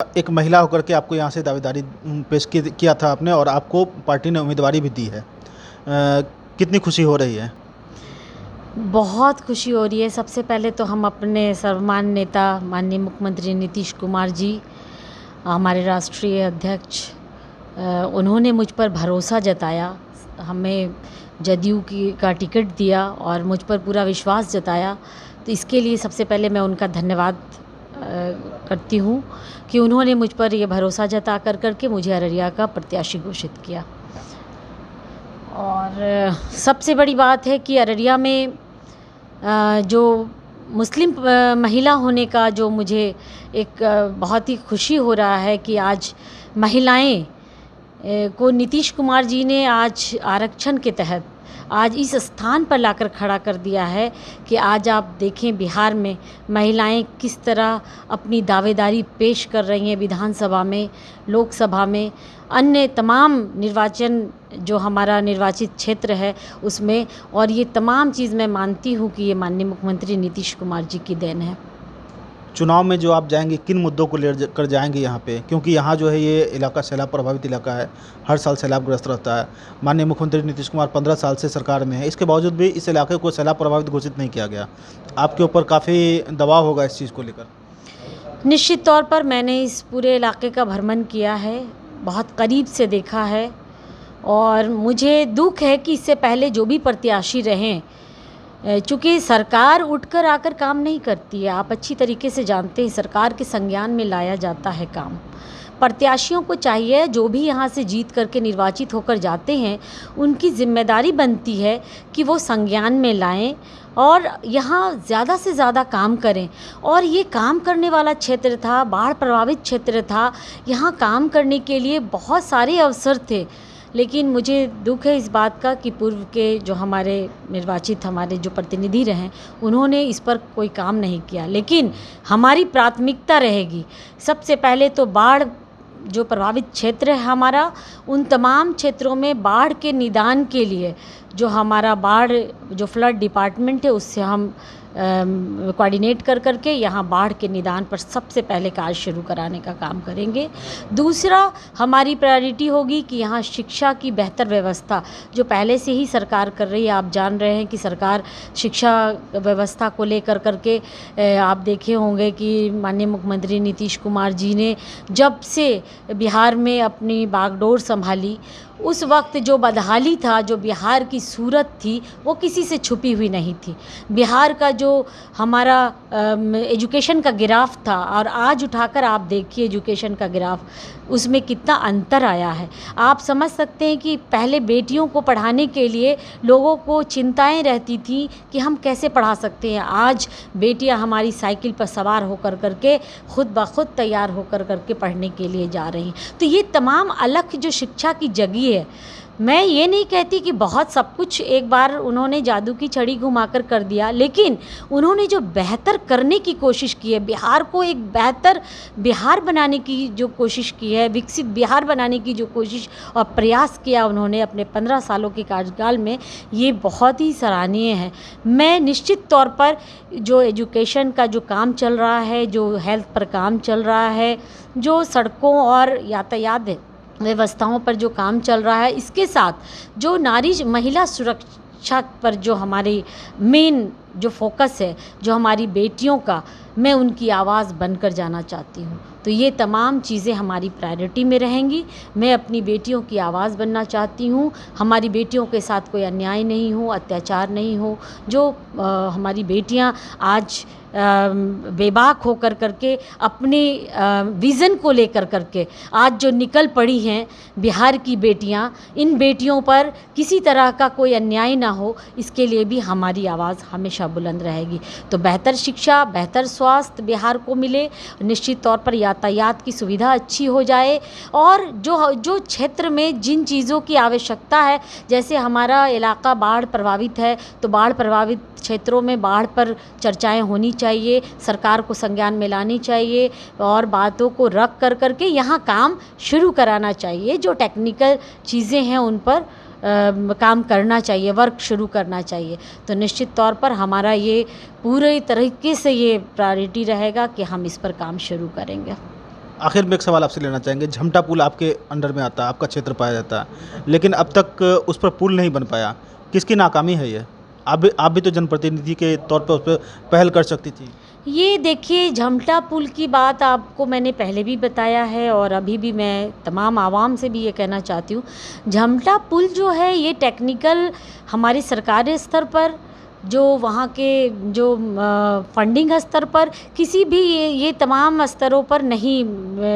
एक महिला होकर के आपको यहाँ से दावेदारी पेश किया था आपने और आपको पार्टी ने उम्मीदवारी भी दी है। कितनी खुशी हो रही है? बहुत खुशी हो रही है। सबसे पहले तो हम अपने सर्वमान्य नेता माननीय मुख्यमंत्री नीतीश कुमार जी, हमारे राष्ट्रीय अध्यक्ष, उन्होंने मुझ पर भरोसा जताया, हमें जदयू का टिकट दिया और मुझ पर पूरा विश्वास जताया। तो इसके लिए सबसे पहले मैं उनका धन्यवाद करती हूँ कि उन्होंने मुझ पर ये भरोसा जता करके मुझे अररिया का प्रत्याशी घोषित किया। और सबसे बड़ी बात है कि अररिया में जो मुस्लिम महिला होने का जो मुझे एक बहुत ही खुशी हो रहा है कि आज महिलाएं को नीतीश कुमार जी ने आज आरक्षण के तहत आज इस स्थान पर लाकर खड़ा कर दिया है कि आज आप देखें बिहार में महिलाएं किस तरह अपनी दावेदारी पेश कर रही हैं विधानसभा में, लोकसभा में, अन्य तमाम निर्वाचन जो हमारा निर्वाचित क्षेत्र है उसमें। और ये तमाम चीज़ मैं मानती हूँ कि ये माननीय मुख्यमंत्री नीतीश कुमार जी की देन है। चुनाव में जो आप जाएंगे किन मुद्दों को लेकर जाएंगे यहाँ पे, क्योंकि यहाँ जो है ये इलाका सैलाब प्रभावित इलाका है, हर साल सैलाबग्रस्त रहता है। माननीय मुख्यमंत्री नीतीश कुमार 15 साल से सरकार में है, इसके बावजूद भी इस इलाके को सैलाब प्रभावित घोषित नहीं किया गया। आपके ऊपर काफ़ी दबाव होगा इस चीज़ को लेकर। निश्चित तौर पर मैंने इस पूरे इलाके का भ्रमण किया है, बहुत करीब से देखा है और मुझे दुख है कि इससे पहले जो भी प्रत्याशी रहें, चूँकि सरकार उठकर आकर काम नहीं करती है, आप अच्छी तरीके से जानते हैं, सरकार के संज्ञान में लाया जाता है काम। प्रत्याशियों को चाहिए जो भी यहाँ से जीत करके निर्वाचित होकर जाते हैं, उनकी जिम्मेदारी बनती है कि वो संज्ञान में लाएं और यहाँ ज़्यादा से ज़्यादा काम करें। और ये काम करने वाला क्षेत्र था, बाढ़ प्रभावित क्षेत्र था, यहाँ काम करने के लिए बहुत सारे अवसर थे। लेकिन मुझे दुख है इस बात का कि पूर्व के जो हमारे निर्वाचित हमारे जो प्रतिनिधि रहे उन्होंने इस पर कोई काम नहीं किया। लेकिन हमारी प्राथमिकता रहेगी सबसे पहले तो बाढ़ जो प्रभावित क्षेत्र है हमारा, उन तमाम क्षेत्रों में बाढ़ के निदान के लिए जो हमारा बाढ़ जो फ्लड डिपार्टमेंट है उससे हम कोऑर्डिनेट करके यहाँ बाढ़ के निदान पर सबसे पहले कार्य शुरू कराने का काम करेंगे। दूसरा हमारी प्रायोरिटी होगी कि यहाँ शिक्षा की बेहतर व्यवस्था जो पहले से ही सरकार कर रही है। आप जान रहे हैं कि सरकार शिक्षा व्यवस्था को लेकर करके आप देखे होंगे कि माननीय मुख्यमंत्री नीतीश कुमार जी ने जब से बिहार में अपनी बागडोर संभाली उस वक्त जो बदहाली था, जो बिहार की सूरत थी, वो किसी से छुपी हुई नहीं थी। बिहार का जो हमारा एजुकेशन का ग्राफ था और आज उठाकर आप देखिए एजुकेशन का ग्राफ, उसमें कितना अंतर आया है। आप समझ सकते हैं कि पहले बेटियों को पढ़ाने के लिए लोगों को चिंताएं रहती थी कि हम कैसे पढ़ा सकते हैं। आज बेटियां हमारी साइकिल पर सवार होकर करके खुद ब खुद तैयार होकर करके पढ़ने के लिए जा रही हैं। तो ये तमाम अलग जो शिक्षा की जगह है, मैं ये नहीं कहती कि बहुत सब कुछ एक बार उन्होंने जादू की छड़ी घुमाकर कर दिया, लेकिन उन्होंने जो बेहतर करने की कोशिश की है, बिहार को एक बेहतर बिहार बनाने की जो कोशिश की है, विकसित बिहार बनाने की जो कोशिश और प्रयास किया उन्होंने अपने 15 सालों के कार्यकाल में, ये बहुत ही सराहनीय है। मैं निश्चित तौर पर जो एजुकेशन का जो काम चल रहा है, जो हेल्थ पर काम चल रहा है, जो सड़कों और यातायात व्यवस्थाओं पर जो काम चल रहा है, इसके साथ जो नारी महिला सुरक्षा पर जो हमारी मेन जो फोकस है, जो हमारी बेटियों का, मैं उनकी आवाज़ बनकर जाना चाहती हूँ। तो ये तमाम चीज़ें हमारी प्रायोरिटी में रहेंगी। मैं अपनी बेटियों की आवाज़ बनना चाहती हूँ, हमारी बेटियों के साथ कोई अन्याय नहीं हो, अत्याचार नहीं हो। जो हमारी बेटियाँ आज बेबाक होकर करके अपने विज़न को लेकर करके आज जो निकल पड़ी हैं बिहार की बेटियां, इन बेटियों पर किसी तरह का कोई अन्याय ना हो, इसके लिए भी हमारी आवाज़ हमेशा बुलंद रहेगी। तो बेहतर शिक्षा, बेहतर स्वास्थ्य बिहार को मिले, निश्चित तौर पर यातायात की सुविधा अच्छी हो जाए और जो क्षेत्र में जिन चीज़ों की आवश्यकता है, जैसे हमारा इलाका बाढ़ प्रभावित है तो बाढ़ प्रभावित क्षेत्रों में बाढ़ पर चर्चाएं होनी चाहिए, सरकार को संज्ञान में लानी चाहिए और बातों को रख करके यहाँ काम शुरू कराना चाहिए। जो टेक्निकल चीज़ें हैं उन पर काम करना चाहिए, वर्क शुरू करना चाहिए। तो निश्चित तौर पर हमारा ये पूरे तरीके से ये प्रायोरिटी रहेगा कि हम इस पर काम शुरू करेंगे। आखिर में एक सवाल आपसे लेना चाहेंगे, झमटा पुल आपके अंडर में आता है, आपका क्षेत्र पाया जाता है, लेकिन अब तक उस पर पुल नहीं बन पाया। किसकी नाकामी है ये? आप भी तो जनप्रतिनिधि के तौर पर उस पर पहल कर सकती थी। ये देखिए, झमटा पुल की बात आपको मैंने पहले भी बताया है और अभी भी मैं तमाम आवाम से भी ये कहना चाहती हूँ। झमटा पुल जो है ये टेक्निकल हमारे सरकारी स्तर पर, जो वहाँ के जो फंडिंग स्तर पर, किसी भी ये तमाम स्तरों पर नहीं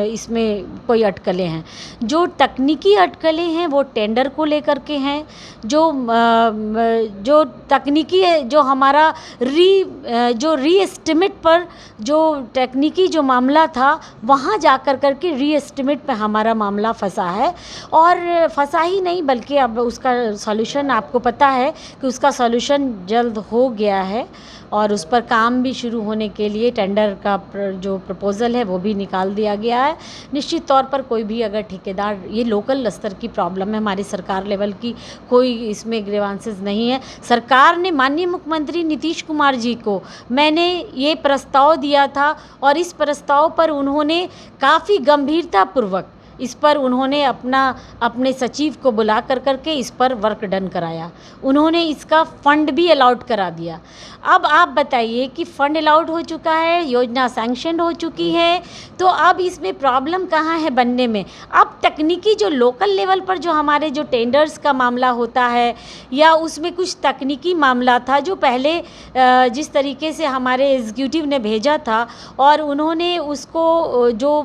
इसमें कोई अटकलें हैं। जो तकनीकी अटकलें हैं वो टेंडर को लेकर के हैं। जो तकनीकी जो हमारा री एस्टिमेट पर जो तकनीकी जो मामला था, वहाँ जा कर के री एस्टिमेट पे हमारा मामला फंसा है। और फंसा ही नहीं बल्कि अब उसका सॉल्यूशन आपको पता है कि उसका सॉल्यूशन जल्द हो गया है और उस पर काम भी शुरू होने के लिए टेंडर का जो प्रपोज़ल है वो भी निकाल दिया गया है। निश्चित तौर पर कोई भी अगर ठेकेदार, ये लोकल स्तर की प्रॉब्लम है, हमारी सरकार लेवल की कोई इसमें ग्रीवांसेस नहीं है। सरकार ने माननीय मुख्यमंत्री नीतीश कुमार जी को मैंने ये प्रस्ताव दिया था और इस प्रस्ताव पर उन्होंने काफ़ी गंभीरतापूर्वक इस पर उन्होंने अपने सचिव को बुला करके इस पर वर्क डन कराया। उन्होंने इसका फ़ंड भी अलाउड करा दिया। अब आप बताइए कि फ़ंड अलाउड हो चुका है, योजना सैंक्शन हो चुकी है, तो अब इसमें प्रॉब्लम कहाँ है बनने में? अब तकनीकी जो लोकल लेवल पर जो हमारे जो टेंडर्स का मामला होता है या उसमें कुछ तकनीकी मामला था जो पहले जिस तरीके से हमारे एग्जीक्यूटिव ने भेजा था और उन्होंने उसको जो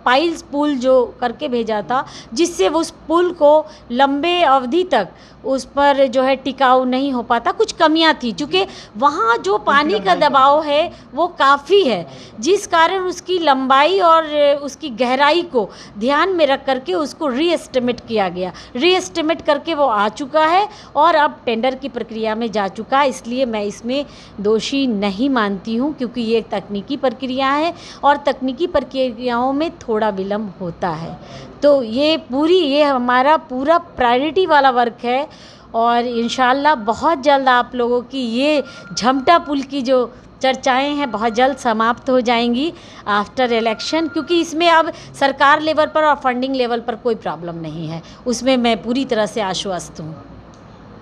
पाइल्स पुल जो करके भेजा था, जिससे उस पुल को लंबे अवधि तक उस पर जो है टिकाऊ नहीं हो पाता, कुछ कमियां थी चूँकि वहाँ जो पानी का दबाव है वो काफ़ी है, जिस कारण उसकी लंबाई और उसकी गहराई को ध्यान में रख करके उसको री एस्टिमेट किया गया। री एस्टिमेट करके वो आ चुका है और अब टेंडर की प्रक्रिया में जा चुका है। इसलिए मैं इसमें दोषी नहीं मानती हूँ, क्योंकि ये एक तकनीकी प्रक्रिया है और तकनीकी प्रक्रियाओं में थोड़ा विलम्ब होता है। तो ये हमारा पूरा प्रायोरिटी वाला वर्क है और इंशाल्लाह बहुत जल्द आप लोगों की ये झमटा पुल की जो चर्चाएं हैं बहुत जल्द समाप्त हो जाएंगी आफ्टर इलेक्शन, क्योंकि इसमें अब सरकार लेवल पर और फंडिंग लेवल पर कोई प्रॉब्लम नहीं है। उसमें मैं पूरी तरह से आश्वस्त हूँ।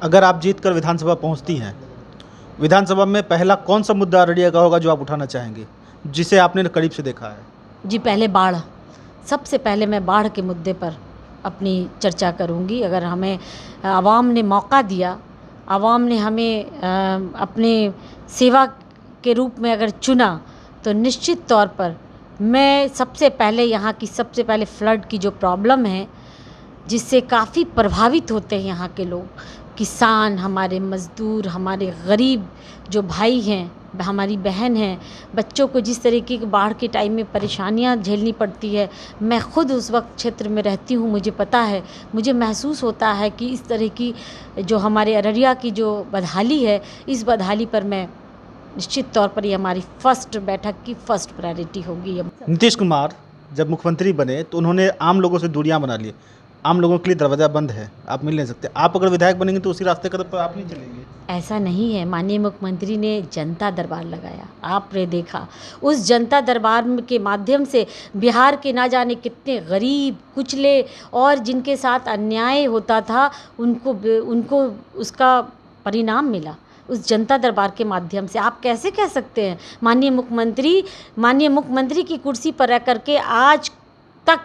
अगर आप जीत कर विधानसभा पहुंचती हैं, विधानसभा में पहला कौन सा मुद्दा अररिया का होगा जो आप उठाना चाहेंगी, जिसे आपने करीब से देखा है? जी, पहले बाढ़, सबसे पहले मैं बाढ़ के मुद्दे पर अपनी चर्चा करूंगी। अगर हमें आवाम ने मौका दिया, आवाम ने हमें अपने सेवा के रूप में अगर चुना, तो निश्चित तौर पर मैं सबसे पहले यहाँ की सबसे पहले फ्लड की जो प्रॉब्लम है, जिससे काफ़ी प्रभावित होते हैं यहाँ के लोग, किसान, हमारे मज़दूर, हमारे गरीब जो भाई हैं, हमारी बहन हैं, बच्चों को जिस तरीके की बाढ़ के टाइम में परेशानियां झेलनी पड़ती है। मैं खुद उस वक्त क्षेत्र में रहती हूं, मुझे पता है, मुझे महसूस होता है कि इस तरह की जो हमारे अररिया की जो बदहाली है, इस बदहाली पर मैं निश्चित तौर पर ये हमारी फर्स्ट बैठक की फर्स्ट प्रायोरिटी होगी। नीतीश कुमार जब मुख्यमंत्री बने तो उन्होंने आम लोगों से दूरियां बना ली, आम लोगों के लिए दरवाज़ा बंद है, आप मिल नहीं सकते। आप अगर विधायक बनेंगे तो उसी रास्ते कदम पर आप नहीं चलेंगे? ऐसा नहीं है। माननीय मुख्यमंत्री ने जनता दरबार लगाया, आपने देखा। उस जनता दरबार के माध्यम से बिहार के ना जाने कितने गरीब, कुचले और जिनके साथ अन्याय होता था, उनको उसका परिणाम मिला उस जनता दरबार के माध्यम से। आप कैसे कह सकते हैं माननीय मुख्यमंत्री की कुर्सी पर रह करके आज तक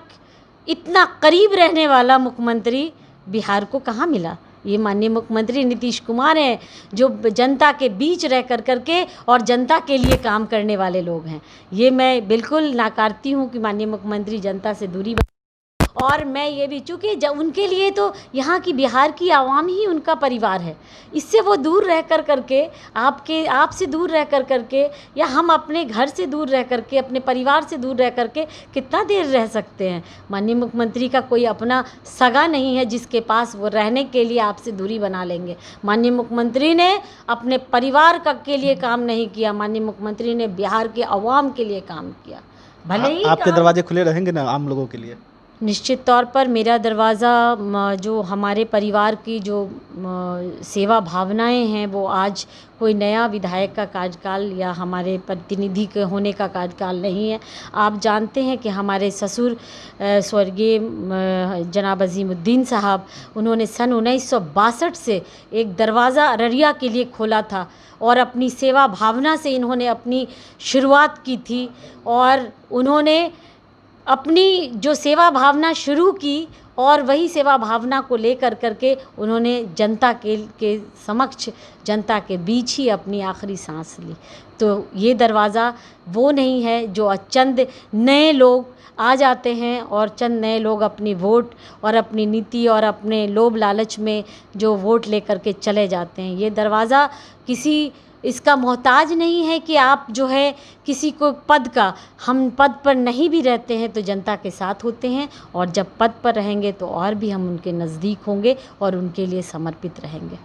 इतना करीब रहने वाला मुख्यमंत्री बिहार को कहाँ मिला? ये माननीय मुख्यमंत्री नीतीश कुमार हैं, जो जनता के बीच रह करके और जनता के लिए काम करने वाले लोग हैं। ये मैं बिल्कुल नाकारती हूँ कि माननीय मुख्यमंत्री जनता से दूरी। और मैं ये भी, चूँकि जब उनके लिए तो यहाँ की बिहार की आवाम ही उनका परिवार है, इससे वो दूर रह करके आपसे दूर रह करके या हम अपने घर से दूर रह करके, अपने परिवार से दूर रह करके कितना देर रह सकते हैं? माननीय मुख्यमंत्री का कोई अपना सगा नहीं है जिसके पास वो रहने के लिए आपसे दूरी बना लेंगे। माननीय मुख्यमंत्री ने अपने परिवार के लिए काम नहीं किया, माननीय मुख्यमंत्री ने बिहार के अवाम के लिए काम किया। भले ही आपके दरवाजे खुले रहेंगे ना आम लोगों के लिए? निश्चित तौर पर मेरा दरवाज़ा जो हमारे परिवार की जो सेवा भावनाएं हैं वो आज कोई नया विधायक का कार्यकाल या हमारे प्रतिनिधि के होने का कार्यकाल नहीं है। आप जानते हैं कि हमारे ससुर स्वर्गीय जनाब अजीमुद्दीन साहब, उन्होंने सन 1962 से एक दरवाज़ा अररिया के लिए खोला था और अपनी सेवा भावना से इन्होंने अपनी शुरुआत की थी और उन्होंने अपनी जो सेवा भावना शुरू की और वही सेवा भावना को लेकर करके उन्होंने जनता के समक्ष, जनता के बीच ही अपनी आखिरी सांस ली। तो ये दरवाज़ा वो नहीं है जो चंद नए लोग आ जाते हैं और चंद नए लोग अपनी वोट और अपनी नीति और अपने लोभ लालच में जो वोट लेकर के चले जाते हैं। ये दरवाज़ा किसी इसका मोहताज नहीं है कि आप जो है किसी को पद का, हम पद पर नहीं भी रहते हैं तो जनता के साथ होते हैं और जब पद पर रहेंगे तो और भी हम उनके नज़दीक होंगे और उनके लिए समर्पित रहेंगे।